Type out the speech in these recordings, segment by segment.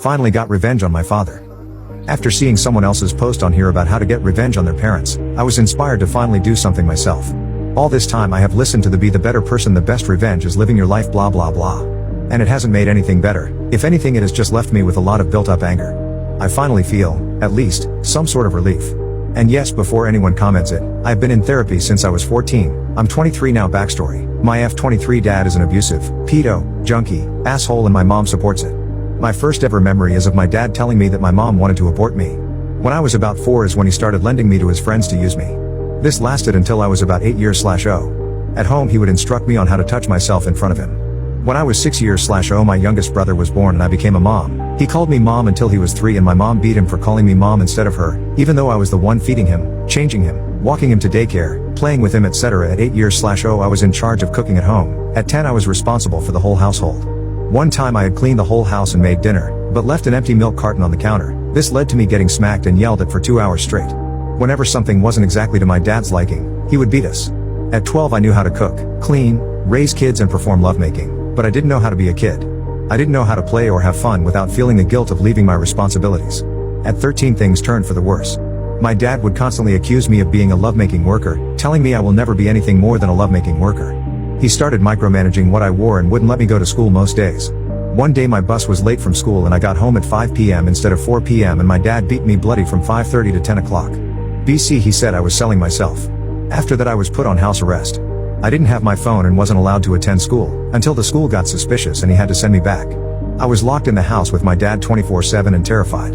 Finally got revenge on my father. After seeing someone else's post on here about how to get revenge on their parents, I was inspired to finally do something myself. All this time I have listened to the be the better person, the best revenge is living your life blah blah blah. And it hasn't made anything better. If anything, it has just left me with a lot of built up anger. I finally feel, at least, some sort of relief. And yes, before anyone comments it, I've been in therapy since I was 14, I'm 23 now. Backstory: my F23 dad is an abusive, pedo, junkie, asshole, and my mom supports it. My first ever memory is of my dad telling me that my mom wanted to abort me. When I was about 4 is when he started lending me to his friends to use me. This lasted until I was about 8 years/0. At home he would instruct me on how to touch myself in front of him. When I was 6 years/0 my youngest brother was born and I became a mom. He called me mom until he was 3 and my mom beat him for calling me mom instead of her, even though I was the one feeding him, changing him, walking him to daycare, playing with him etc. At 8 years/0 I was in charge of cooking at home. At 10 I was responsible for the whole household. One time I had cleaned the whole house and made dinner, but left an empty milk carton on the counter. This led to me getting smacked and yelled at for 2 hours straight. Whenever something wasn't exactly to my dad's liking, he would beat us. At 12 I knew how to cook, clean, raise kids and perform lovemaking, but I didn't know how to be a kid. I didn't know how to play or have fun without feeling the guilt of leaving my responsibilities. At 13 things turned for the worse. My dad would constantly accuse me of being a lovemaking worker, telling me I will never be anything more than a lovemaking worker. He started micromanaging what I wore and wouldn't let me go to school most days. One day my bus was late from school and I got home at 5 p.m. instead of 4 p.m. and my dad beat me bloody from 5:30 to 10 o'clock. BC he said I was selling myself. After that I was put on house arrest. I didn't have my phone and wasn't allowed to attend school, until the school got suspicious and he had to send me back. I was locked in the house with my dad 24/7 and terrified.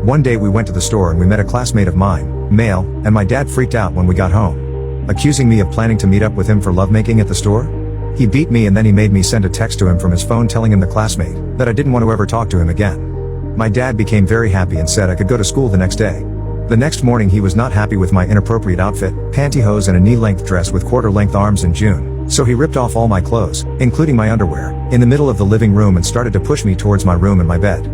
One day we went to the store and we met a classmate of mine, male, and my dad freaked out when we got home, accusing me of planning to meet up with him for lovemaking at the store. He beat me and then he made me send a text to him from his phone telling him, the classmate, that I didn't want to ever talk to him again. My dad became very happy and said I could go to school the next day. The next morning he was not happy with my inappropriate outfit, pantyhose and a knee-length dress with quarter-length arms in June, so he ripped off all my clothes, including my underwear, in the middle of the living room and started to push me towards my room and my bed.